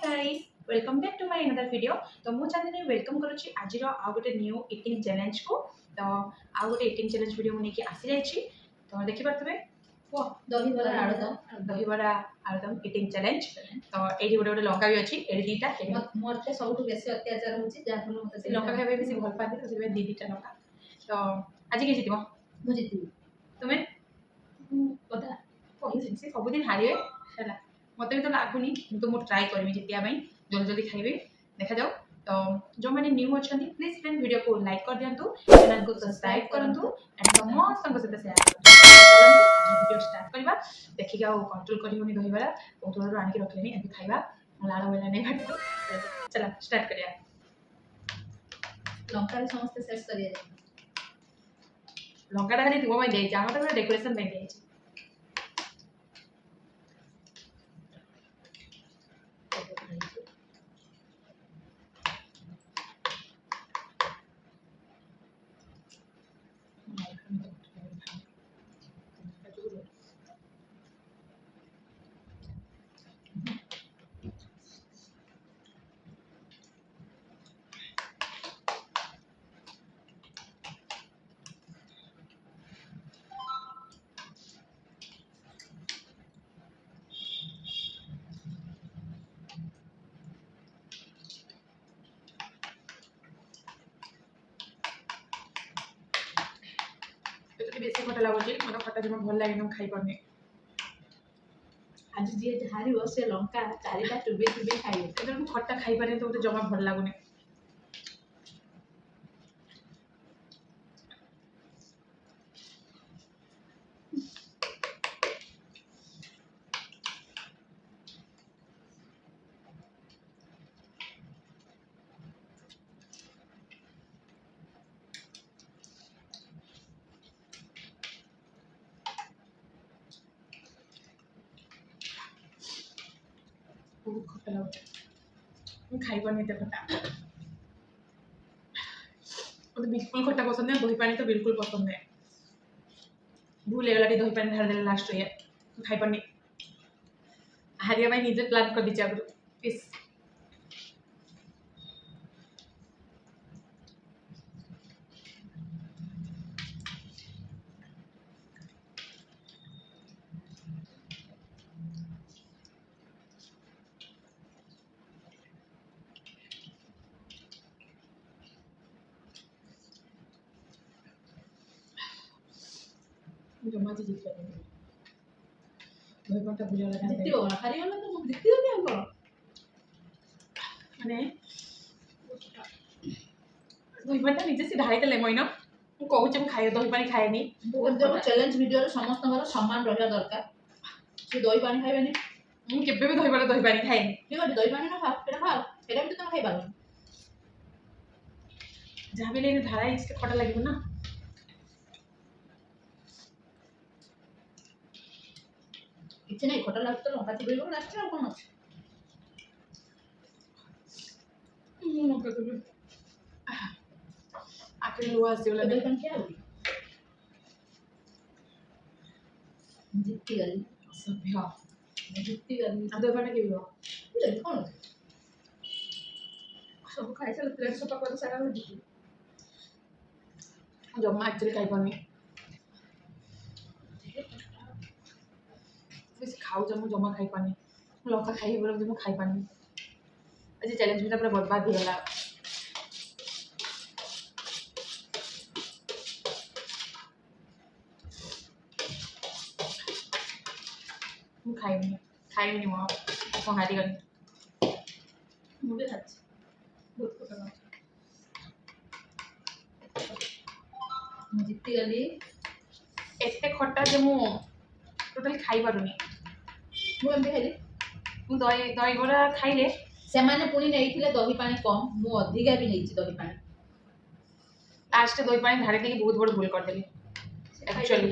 guys, welcome back to my another video. तो मु channel welcome करूची आज आ गोटे न्यू इटिंग चैलेंज को तो आ गोटे इटिंग चैलेंज वीडियो मुझे कि आसी जाइछि तो देखि पारतबे वो दहीबरा आलुदम इटिंग चैलेंज तो एडी गोटे गोटे लंका भी अछि एडी दीटा मोरते सबटु बेसी अत्याचार होछि जा फल मते लंका खाइबे बेसी भल पाते तो सेबे दीटा लंका तो आज के जितिबो मु जिति तुमे पता कहि से सब दिन हारिए हैला मते भी तो लागुनी तो मु ट्राई करबी जितिया भाई जल्दी जल्दी खाइबे देखा जाओ तो जो मैंने न्यू अच्छी प्लीज फ्रेंड वीडियो को लाइक कर दिंतु चैनल को सब्सक्राइब करंतु एंड समस्त सहित शेयर करंतु वीडियो स्टार्ट करबा देखि जाओ कंट्रोल करी होनी दहीबरा बहुत थोड़ा आनी के रखलेनी एबे खाइबा लाड़ वेला नहीं घाटो चला स्टार्ट करिया लंका रे समस्त सेट करिया लंका खाली तुम मैं दे जामा तो डेकोरेशन में दे बेसी खटा लागुची मतलब खटा जमा भल लागे न खाई परने आज जे हारियो से लंका चारिटा टुबे टुबे खाइयो एबे खटा खाई पारे तो जमा भल लागुने बहुत खटा लागुची मैं खाई परने ते खटा मुझे बिल्कुल खट्टा पसंद है दही पानी तो बिल्कुल पसंद है भूल गला दही पानी ढाल दे लास्ट ये खाई पानी हारिया भाई निजे प्लान कर दीजिए अब प्लीज जमा जीत गए दही पानी भूल गला जिति हो हारियो न तो जिति हो हम माने दही पानी निजे से ढाई देले मोइनो मु कहू जे खाए दही पानी खाएनी जब चैलेंज वीडियो रे समस्त घर सम्मान रहया दरकार से दही पानी खाइबेनी मु केबे भी दही पानी खाएनी ठीक है दही पानी ना खा एटा खा एटा भी तो तुम खाइ पारो जहाँ भी लेने धारा इसके खटा लगे ना किछ नहीं खटा लागत लंका चिबे को लास्ट में कोन अछि नो कदबे आखिर लुआ से वाला दही पानी क्या जिति गली सभ्य जिति गली दही पानी के बियो दही कोन सब खाई सारे प्लेट सफा कर सारा हो जिति जमा एक्चुअली खाई पानी बेसी खाऊ जमा जमा खाई पानी लंका खाई बोल जमा खाई पानी आज चैलेंज में पूरा बर्बाद हो गला मु खाई नहीं मो हारी गनी मुझे अच्छा बहुत पसंद जिति गली एते खट्टा जे मु टोटल खाई पारुनी मु एमती खाइली मु दही बरा खाइले से माने पुनी नेइथिले दही पानी कम मु अधिका भी नेइछि दही पानी लास्ट दही पानी ढाड़ी देके बहुत बड़ भूल कर देली एक्चुअली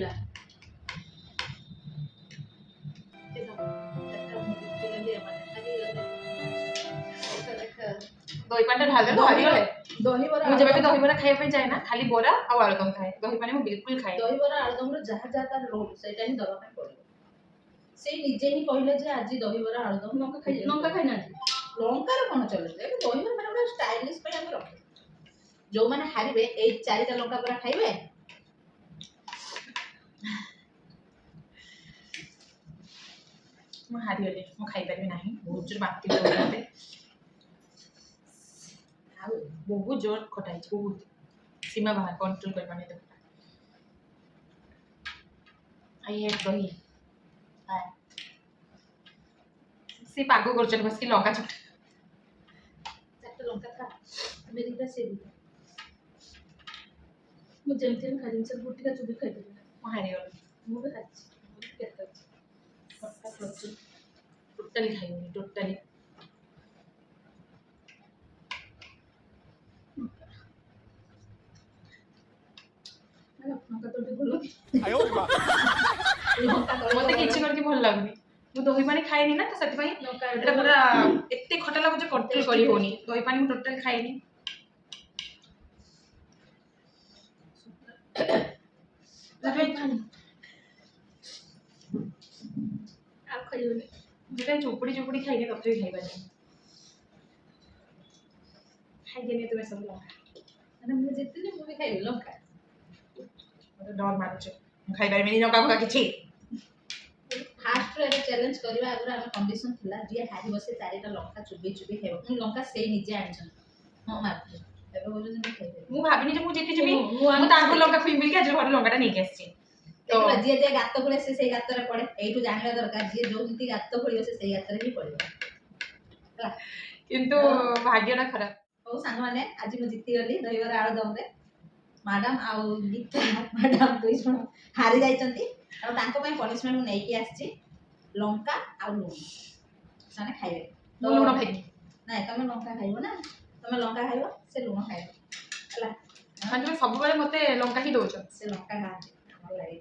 दही पानी ढाल दे तो हारी गले दही बरा मु जब भी दही बरा खाइबा पे जाए ना खाली बोरा और आलुदम खाए दही पानी मु बिल्कुल खाए दही बरा आलुदम रो जहा जहा तार रोल सेटा ही दबा पे पड़ो से निजे ही कहले जे आज दही बरा आलुदम लंका खाई ना କ'ଣ ଚଲେଇବେ ଏବେ ଦହିବରା ମାନେ ଗୋଟେ ଷ୍ଟାଇଲିଶ ପାଇଁ ଆମେ ରଖିବୁ ଯୋଉମାନେ ହାରିବେ ଏଇ 4ଟା ଲଙ୍କା ପୁରା ଖାଇବେ ମୁଁ ହାରିଗଲି ମୁଁ ଖାଇପାରିବି ନାହିଁ ବହୁତ ଜୋର ବାନ୍ତି କରୁଛନ୍ତି ଆଉ ବହୁତ ଜୋର ଖଟା ହେଇଛି ବହୁତ ସୀମା ବାହାର କଣ୍ଟ୍ରୋଲ କରିପାରୁନି ତାକୁ आई हेट दही से पागो करछन बसकी लंका चट 4ଟା ଲଙ୍କା ଖା ଆମେ ଦିଟା ସେ ଦିଟା ମୁଁ ଯେମିତି ହେଲେ ଖାଇଦେବି ସେ ଗୁଟିକା ଚୁବି ଖାଇଦେବି ମୁଁ ହାରି ଗଲି ମୁଁ ବି ଖାଇଛି କେତେ ଖଟା ପ୍ରଚୁର टोटली खाइबनी टोटली ଲଙ୍କା ତ ଟିକେ ଭଲ मते किछि करके भल लागनी मु दही पानी खाइनी ना तो सेति पई ଲଙ୍କା एटा पूरा एते खटा लागो जे कंट्रोल करी होनी दही पानी मु टोटली खाइनी ଆଉ ଖାଇବନି जेटा चुपड़ी चुपड़ी खाइने तब भी खाइबा नहीं खाइ देने तो सब लंका ମାନେ ମୁଁ ଯେତିନି ମୁଁ ବି ଖାଇବି ଲଙ୍କା मते डर मारुछ खाइ पाइबेनी लंका भगा किछि फास्ट रे चैलेंज करबा आगरा हम कंडीशन थिला जे हारी बसे 4टा लଙ୍କା चुबी चुबी खाइबो ମୁଁ ଲଙ୍କା ସେଇ ନିଜେ ଆଣିछन ହଁ ମାरते ଏବେ बोलुनी ମୁଁ खाइबे मु भाबिनी जे मु जीति जिबी मु तांको लंका खुइबी कि आज घर लंकाटा नहीं आसी तो जे जे गात खोले से सेई गातरे पड़े एइटु जानिबा दरकार जे जोंती गात खोलियो से सेई गातरे भी पड़िबो ହେଲା किंतु भाग्यटा खराब ओ सांग माने आज मु जीती गली दहीबरा आळु दम रे मैडम आ गीता मैडम दुई जण हारी जाइचंती आ तांको पय पनिशमेंट नै कि आछि लंका आ लूण साने खाइबे मु लूण खाइबी नै तमे लंका खाइबो ना तमे लंका खाइबो से लूण खाइबो होला माने सब बेले मते लंका ही दोछ से लंका खाते भल लागे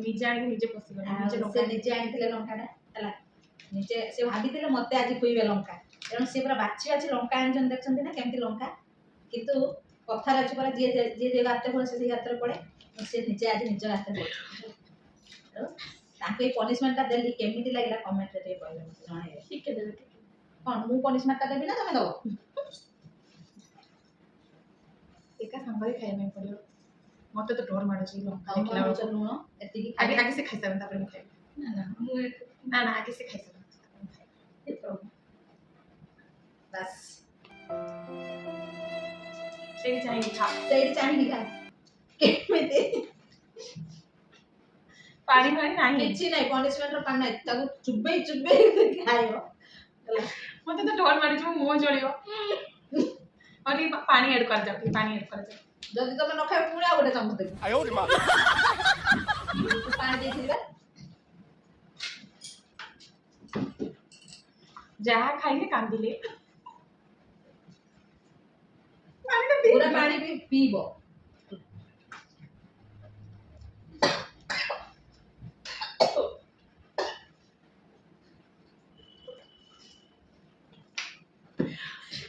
निजे आनी निजे पसी गले निजे से लंका निजे आनिथिले लंकाटा होला निजे से भाबिथिले मते आज खुइबे लंका तेणु से पूरा बाछि बाछि लंका आनिछन देखछन्ती ना केमती लंका किंतु कथार अछि पर जे जे जे गाते पड़े से गाते पड़े से निजे आज निज गाते पड़े ताके पनिशमेंट ता देली केमिति लागला कमेंट रे कहले मते जणाए ठीक है देबे कोन मु पनिशमेंट ता देबी ना तमे दबो एका संगरे खाइ में पड़ियो मते तो डर मारे छी लंका हम देखला चल लूण एति की आगे आगे से खाइ सब तापर मु खाइ ना ना मु ना ना आगे से खाइ सब बस सेही चाहिए खा सेठ चाहिए खा केमिति पानी पानी नाही किछि नै पनिशमेंट रो पानी नै ताको चुबे चुबे खाइबो मते तो डर मारे छी मो जळियो और ये पानी ऐड कर जाओ पानी ऐड कर जाओ जदि तमे न खाइ पुरा गोटे चमच देबो आयो रे मां पानी देथिबा जहाँ खाइले कांदिले पानी तो पूरा पानी भी पीबो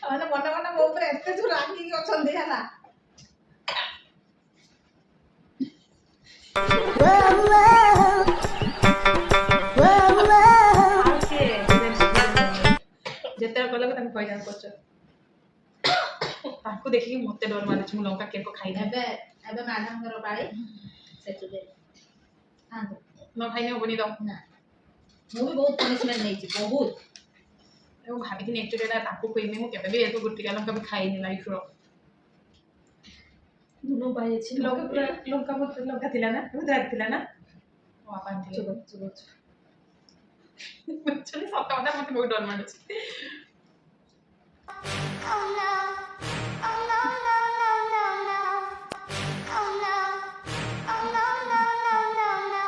अने मने मने मो ऊपर एते जो रागी की अछंदी हला जेते कले तम कहि जान करछ ताको देखि मते डर मारे छी मु लंका केको खाइ नै एबे एबे मैडम करो पाड़ी से चुबे हां तो न खाइ नै होबनी दो ना मु भी बहुत पनिशमेंट नै छी बहुत eu भाभी कि एक्चुअली एटा ताको कोइमे मु केबे भी एतो गुटिका लंका भी खाइ नै लाइफ रो दुनो पाए छी लंका बहुत लंका थिला ना बहुत रात थिला ना ओ आपन थिले चुबो चुबो एक्चुअली सब কথা मते बहुत डर मारे छी Oh no, oh no, no, no, no, no. Oh no, oh no, no, no, no, no.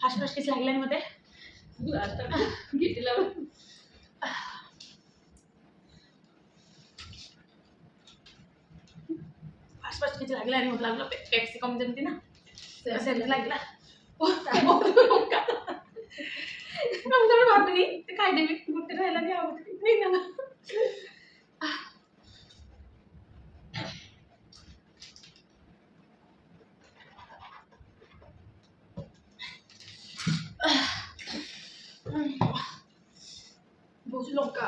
Fast fast किस लागलानी मते लास्ट गिटिला फास्ट फास्ट किस लागलानी मत लागलो पेप्सी कम जेमती ना से लागला ओ लंका मैं तो भाबनी खाइ देबी ଗୋଟେ ହେଲାନି ଆଉ ଗୋଟେ ନେଇ ନା ବହୁତ ଲଙ୍କା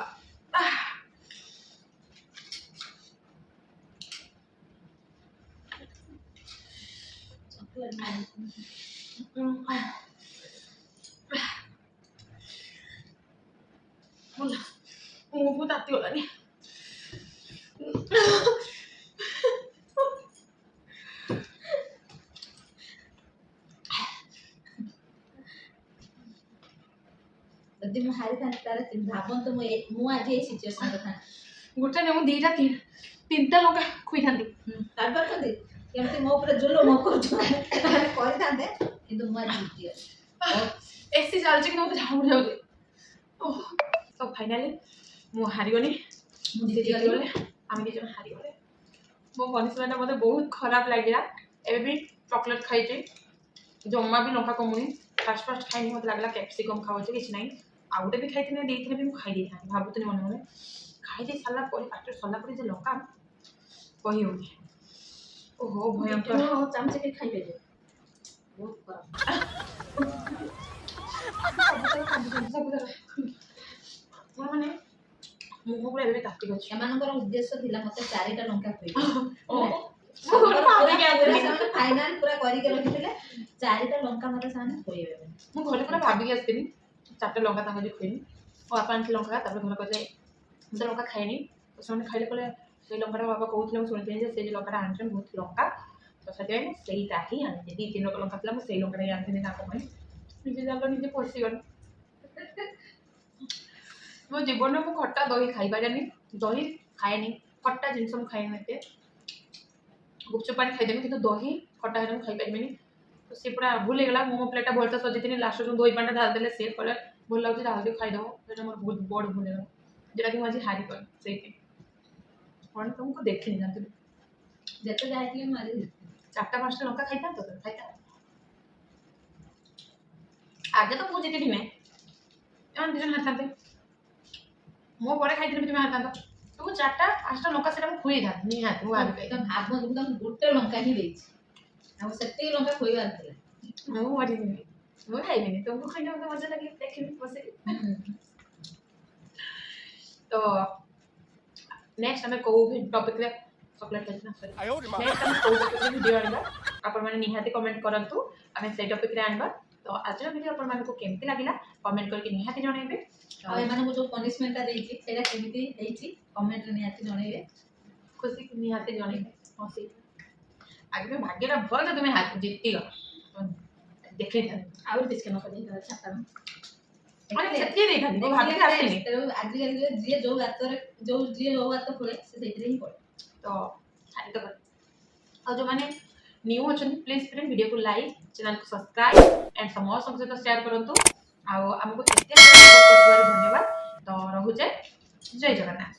ମୁଁ ବହୁତ ତାତିଗଲାଣି ଯଦି ମୁଁ ହାରିଥାନ୍ତି ତାହେଲେ ଭାବନ୍ତୁ ମୁଁ ଆଜି ଏଇ ସିଚୁଏସନରେ ଥାନ୍ତି। ଗୋଟେ ମୁଁ ଦିଟା ତିନିଟା ଲଙ୍କା ଖୁଇଥାନ୍ତି ଭାବିପାରୁଛନ୍ତି କେମିତି ମୋ ଉପରେ ଜୁଲୁମ କରୁଛନ୍ତି କରିଥାନ୍ତେ କିନ୍ତୁ ମୁଁ ଆଜି ଜିତିଗଲି। ଏସି ଚାଲିଛି କିନ୍ତୁ ମତେ ଝାଉଁ ଯାଉଛି ତ ଫାଇନାଲି ମୁଁ ହାରିଗଲି ମୁଁ ସେ ଜିତିଗଲି। ଜିତିଗଲେ ଆମେ ଦି ଜଣ ହାରିଗଲେ ମୋ ପନିସମେଣ୍ଟ ମତେ ବହୁତ ଖରାପ ଲାଗିଲା ଏବେ ବି ଚକୋଲେଟ୍ ଖାଇଛି ଜମା ବି ଲଙ୍କା କମୁନି ଫାଷ୍ଟ ଖାଇନି ମତେ ଲାଗିଲା କ୍ୟାପ୍ସିକମ୍ ଖାଉଛି କିଛି ନାହିଁ ଆଉ ଗୋଟେ ବି ଖାଇଥିଲେ ଦେଇଥିଲେ ବି ମୁଁ ଖାଇ ଦେଇଥାନ୍ତି ଭାବୁଥିଲି ମନେ ମନେ ଖାଇଦେଇ ସାରିଲା ପରେ ପାଟିରେ ସରିଲା ପରେ ଯେ ଲଙ୍କା କହି ହଉନି ଓହୋ ଭୟଙ୍କର ଚାମଚ ଖାଇପାରିବେ ବହୁତ ଖରାପ ମାନେ ମୁହଁ ପୁରା ଏବେ ତାତି ଅଛି ଏମାନଙ୍କର ଉଦ୍ଦେଶ୍ୟ ଥିଲା ମତେ 4ଟା ଲଙ୍କା ଓହୋ। ସେମାନେ ଫାଇନାଲ ପୁରା କରିକି ରଖିଥିଲେ 4ଟା ଲଙ୍କା ମତେ ସେମାନେ ଖୋଇବେ ମୁଁ ଘରେ ପୁରା ଭାବିକି ଆସିଥିଲି 4ଟା ଲଙ୍କା ତାଙ୍କ ଯେ ଖୁଏନି ମୋ ବାପା ଆଣିଥିଲେ ଲଙ୍କା ତାପରେ ଘରେ କହିଲେ ମୁଁ ତ ଲଙ୍କା ଖାଏନି ତ ସେମାନେ ଖାଇଲେ କହିଲେ ସେଇ ଲଙ୍କାଟା ବାପା କହୁଥିଲେ ମୁଁ ଶୁଣିଥିଲି ଯେ ସେଇ ଲଙ୍କାଟା ଆଣିଛନ୍ତି ବହୁତ ଲଙ୍କା ତ ସେଥିପାଇଁ ମୁଁ ସେଇଟା ହିଁ ଆଣିଛି 2-3 ଲଙ୍କା ଥିଲା ମୁଁ ସେଇ ଲଙ୍କାଟା ହିଁ ଆଣିଥିଲି ତାଙ୍କ ପାଇଁ ନିଜେ ଜାଣିଲ ନିଜେ ପଶିଗଲି ମୋ ଜୀବନରେ ମୁଁ ଖଟା ଦହି ଖାଇପାରେନି ଦହି ଖାଏନି ଖଟା ଜିନିଷ ମୁଁ ଖାଏନି ଏତେ ଗୁପଚୁପ ପାଣି ଖାଇଦେବି କିନ୍ତୁ ଦହି ଖଟା ହେଲେ ମୁଁ ଖାଇପାରିବିନି ତ ସେ ପୁରା ଭୁଲ ହେଇଗଲା ମୁଁ ମୋ ପ୍ଲେଟ୍ଟା ଭଲସେ ସଜେଇଥିଲି ଲାଷ୍ଟକୁ ଦହି ପାଣିଟା ଢାଳିଦେଲେ ସେ କହିଲେ ଭଲ ଲାଗୁଛି ଢାଳିଦିଅ ଖାଇଦେବ ସେଇଟା ମୋର ବହୁତ ବଡ଼ ଭୁଲ ହେଇଗଲା ଯେଉଁଟାକି ମୁଁ ଆଜି ହାରିଗଲି ସେଇଠି କ'ଣ ତମକୁ ଦେଖିନି ଜାଣିଥିଲି ଯେତେ ଯାଇଥିଲି ମୁଁ ଆଜି 4-5ଟା ଲଙ୍କା ଖାଇଥାନ୍ତ ତ ଖାଇଥାନ୍ତ ଆଗେ ତ ମୁଁ ଜିତିବି ନାହିଁ ଏମାନେ ଦି ଜଣ ହାରିଥାନ୍ତେ ମୋ ପରେ ଖାଇଥିଲେ ବି ତୁମେ ହାରିଥାନ୍ତ ତମକୁ 4-5ଟା ଲଙ୍କା ସେଇଟା ମୁଁ ଖୁଏଇଥାନ୍ତି ନିହାତି ମୁଁ ଭାବିକି ଭାବନ୍ତୁ ମୁଁ ତାଙ୍କୁ ଗୋଟେ ଲଙ୍କା ହିଁ ଦେଇଛି ଆଉ ସେତିକି ଲଙ୍କା ଖୋଇବାର ଥିଲା ମୁଁ ମରିଯିବି ମୁଁ ଖାଇବିନି ତମକୁ ଖାଇଲେ ମତେ ମଜା ଲାଗେ ଦେଖିବି ବସିକି ତ ନେକ୍ସଟ ଆମେ କୋଉ ଟପିକରେ ଚକୋଲେଟ୍ ଖାଇଛି ନା ସରି ନେକ୍ସଟ ଆମେ କୋଉ ଟପିକରେ ଭିଡ଼ିଓ ଆଣିବା ଆପଣମାନେ ନିହାତି କମେଣ୍ଟ କରନ୍ତୁ ଆମେ ସେଇ ଟପିକରେ ଆଣିବା ତ ଆଜିର ଭିଡ଼ିଓ ଆପଣମାନଙ୍କୁ କେମିତି ଲାଗିଲା କମେଣ୍ଟ କରିକି ନିହାତି ଜଣାଇବେ ଆଉ ଏମାନଙ୍କୁ ଯୋଉ ପନିଶମେଣ୍ଟଟା ଦେଇଛି ସେଇଟା କେମିତି ହେଇଛି କମେଣ୍ଟରେ ନିହାତି ଜଣେଇବେ ଖୁସି ନିହାତି ଜଣେଇବେ ହସି ଆଗେ ଭାଗ୍ୟଟା ଭଲ ଯେ ତୁମେ ଜିତିଗଲ ଦେଖେଇଥାନ୍ତି ଆହୁରି ବିସ୍କେଟ୍ ନ କରି ଛାତା ସେତିକି ଦେଇଥାନ୍ତି ମୁଁ ଭାବିକି ଆସିନି ଆଜିକାଲି ଯିଏ ଯୋଉ ଗାତ ଖୋଳେ ସେ ସେଇଥିରେ ହିଁ ପଡେ ତ ହାରି ତ ଆଉ ଯେଉଁମାନେ ନ୍ୟୁ ଅଛନ୍ତି ପ୍ଲିଜ୍ ଫ୍ରେଣ୍ଡ ଭିଡ଼ିଓକୁ ଲାଇକ୍ ଚ୍ୟାନେଲକୁ ସବସ୍କ୍ରାଇବ୍ ଆଣ୍ଡ ସମସ୍ତଙ୍କ ସହିତ ସେୟାର କରନ୍ତୁ ଆଉ ଆମକୁ ଏତେ ଧନ୍ୟବାଦ ତ ରହୁଛେ ଜୟ ଜଗନ୍ନାଥ